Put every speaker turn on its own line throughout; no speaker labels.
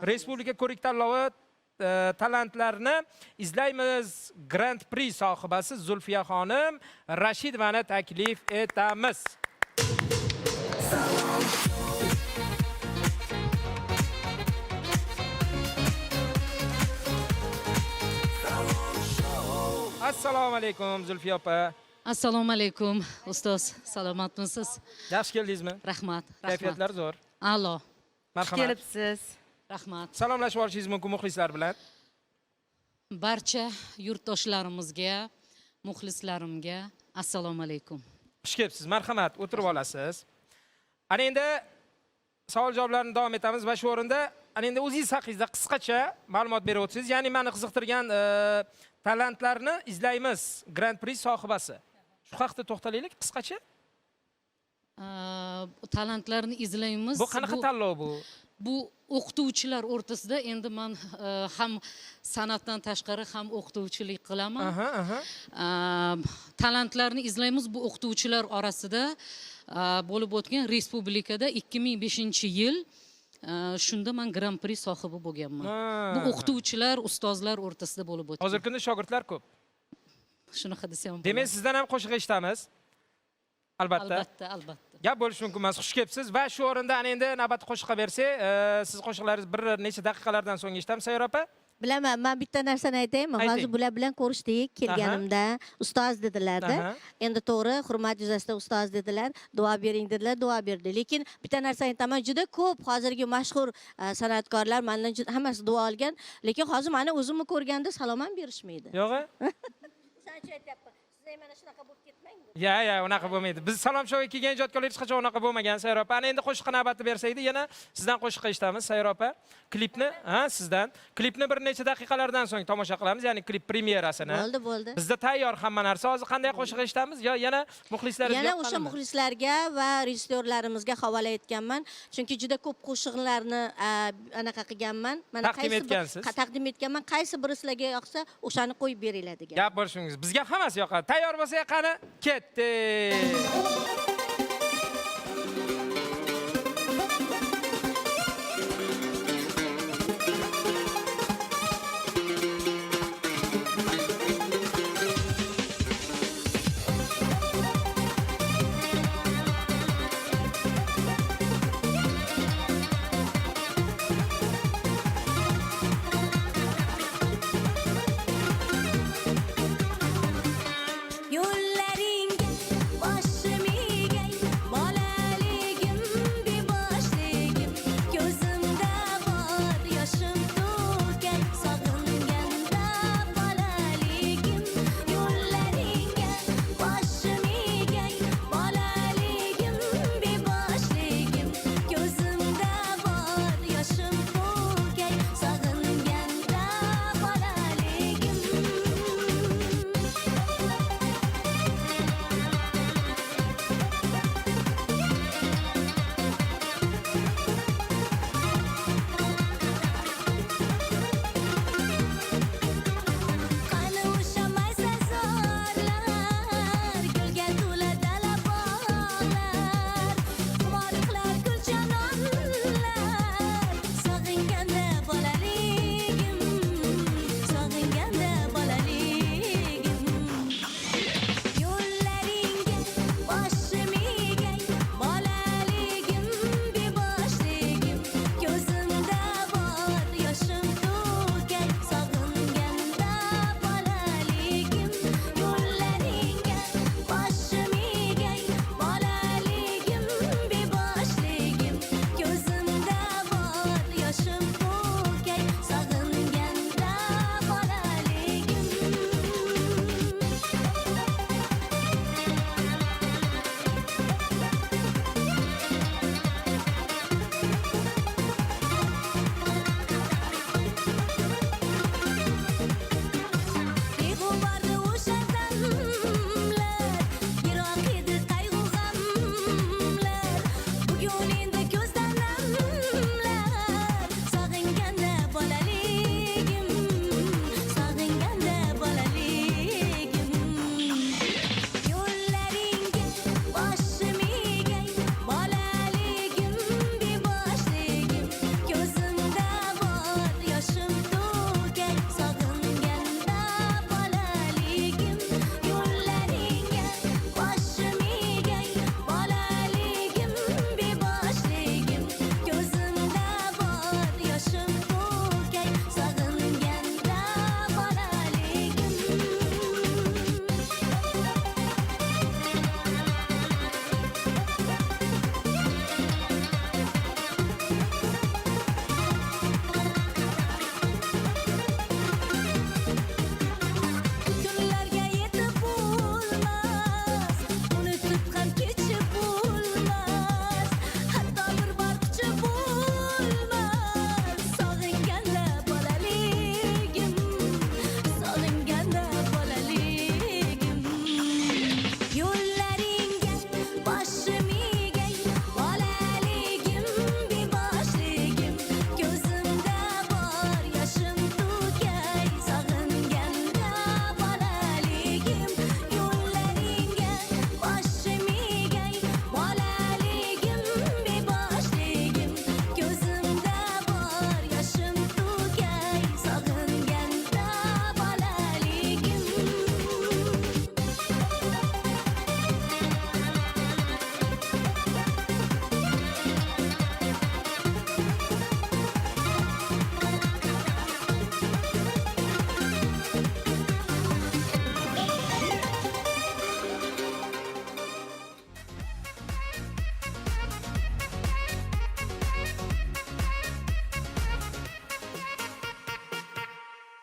Respublika ko'rik tanlovi talantlarni izlaymiz. Grand Prix sohibasi Zulfiya xonim Rashidovani taklif etamiz. Assalomu alaykum Zulfiya opa.
Assalomu alaykum ustoz, salomatmisiz?
Yaxshi keldingizmi?
Rahmat.
Kayfiyatlar zo'r.
A'lo.
Marhamat.
Kelibsiz.
Rahmat.
Salomlashib olishingiz mumkin muxlislar bilan.
Barcha yurtdoshlarimizga, muxlislarimga assalomu alaykum.
Xush kelibsiz. Marhamat, o'tirib olasiz. Ana endi savol javoblarni davom etamiz va shu o'rinda ana endi o'zingiz haqingizda qisqacha ma'lumot berib o'tsangiz, ya'ni meni qiziqtirgan talantlarni izlaymiz Grand Prix sohibasi. Shu haqda to'xtalaylik qisqacha.
Talantlarni izlaymiz.
Bu qanaqa tanlov bu?
Bu o'qituvchilar o'rtasida endi men ham san'atdan tashqari ham o'qituvchilik qilaman. Talantlarni izlaymiz bu o'qituvchilar orasida bo'lib o'tgan respublikada 2005-yil shunda men Grand Prix sohibi bo'lganman. Bu o'qituvchilar, ustozlar o'rtasida bo'lib o'tgan.
Hozirgi kunda shogirdlar ko'p.
Shunaqa desam bo'ladi.
Demak, sizdan ham qo'shiq eshitamiz. Albatta.
Albatta.
Gap bo'lishi mumkin emas. Xush kelibsiz va shu o'rinda ana endi navbat qo'shiqqa bersak, siz qo'shiqlaringiz bir necha daqiqalardan so'ng eshitamiz, Sayyor opa.
Bilaman, men bitta narsani aytaymi? Hozir bular bilan ko'rishdik, kelganimda ustoz dedilar-da. Endi to'g'ri, hurmat yuzasidan ustoz dedilar, duo bering dedilar, duo berdi. Lekin bitta narsa aytaman, juda ko'p hozirgi mashhur san'atkorlar mendan hammasi duo olgan, lekin hozir meni o'zimni ko'rganda salom ham berishmaydi.
Yo'q-a?
Sanchi aytyapman. Siz mana shunaqa bo'lib ketmang.
Ya, unaqa bo'lmaydi. Biz Salom shouga kelgan ijodkorlar hech qachon unaqa bo'lmagan, Sayyor opa. Ana endi qo'shiqqa navbatni bersaydi, yana sizdan qo'shiqqa eshitamiz, Sayyor opa. Klipni, sizdan. Klipni bir necha daqiqalardan so'ng tomosha qilamiz, ya'ni klip premyerasini.
Bo'ldi.
Bizda tayyor hamma narsa. Hozir qanday qo'shiq eshitamiz? Yo yana muxlislarimizga
yana o'sha muxlislarga va rejissyorlarimizga havola etganman. Chunki juda ko'p qo'shiqlarni anaqa qilganman. Mana taqdim etganman. Qaysi biri sizlarga yoqsa, o'shani qo'yib beringlar degan.
Gap bo'lishingiz. Bizga hammasi yoqadi. Tayyor bo'lsak, qani, ketdi.
Yo'llaringga boshim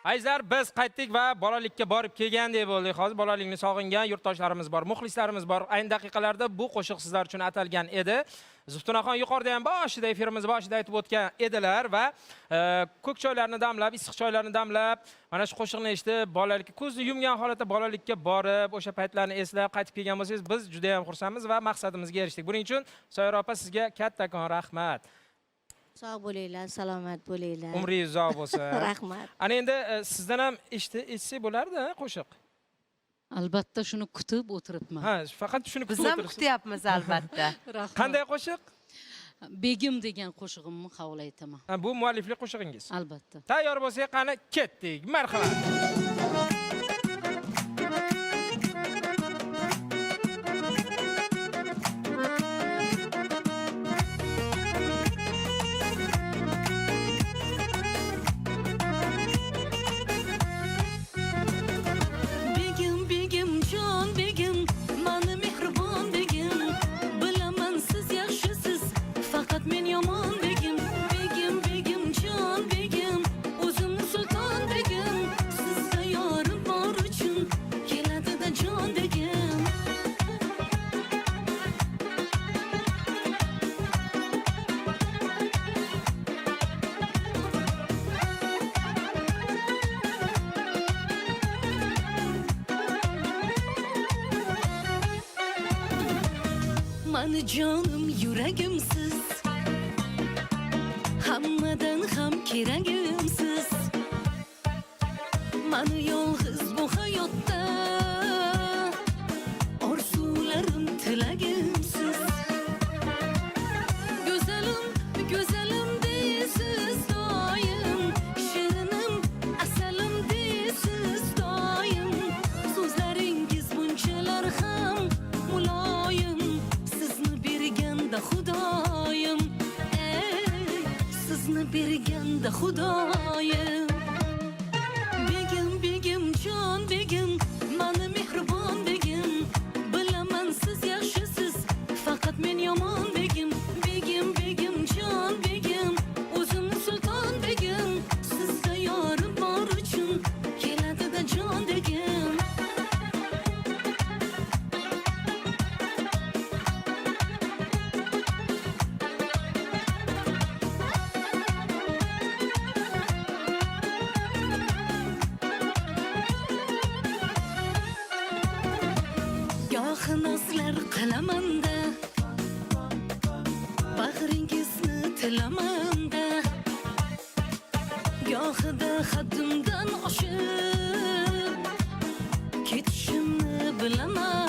Azizlar, biz qaytdik va bolalikka borib kelgandek bo'ldik. Hozir bolalikni sog'ingan yurtdoshlarimiz bor, muxlislarimiz bor. Ayni daqiqalarda bu qo'shiq sizlar uchun atalgan edi. Zuftunaxon yuqorida ham boshida efirimiz boshida aytib o'tgan edilar va ko'k choylarni damlab, issiq choylarni damlab, mana shu qo'shiqni eshitib, bolalikka ko'zni yumgan holatda bolalikka borib, o'sha paytlarni eslab qaytib kelgan bo'lsangiz, biz juda ham xursandmiz va maqsadimizga erishdik. Buning uchun Soyira opa sizga kattakon rahmat.
Sog' bo'linglar, salomat bo'linglar.
Umringiz uzoq bo'lsin.
Rahmat.
Ana endi sizdan ham eshitsak bo'lardi qo'shiq.
Albatta shuni kutib o'tiribman.
Ha, faqat shuni
Biz
kutib
ham
o'tiribsiz.
kutyapmiz albatta.
Rahmat.
Qanday qo'shiq?
Begim degan qo'shig'imni qabul aytaman.
Ha, bu mualliflik qo'shig'ingiz.
Albatta.
Tayyor bo'lsak, qani ketdik. Marhamat.
Begim, begim, jon begim, mani mehribon begim. Bilaman siz yaxshisiz, faqat men yomon begim. Begim, begim, jon begim, o'zimni sulton begim. Sizda yorim bor uchun keladi-da jon begim. Mani jonim yuragimsiz, hammadan ham keragimsiz. Mani yolg'iz bu hayotda, orzularim tilagimsiz. Go'zalim, go'zalim deysiz doim, shirinim, asalim deysiz doim. So'zlaringiz bunchalar ham muloyim. Sizni berganda Xudoyim, sizni berganda Xudoyim. Begim, begim, jon begim, mani mehribon begim. Bilaman siz yaxshisiz, faqat men yomon begim. Begim, begim, jon begim, o'zimni sulton begim. Sizda yorim bor uchun keladi-da jon begim. Gohi nozlar qilamanda, bag'ringizni tilamanda. Gohida haddimdan oshib ketishimni bilaman.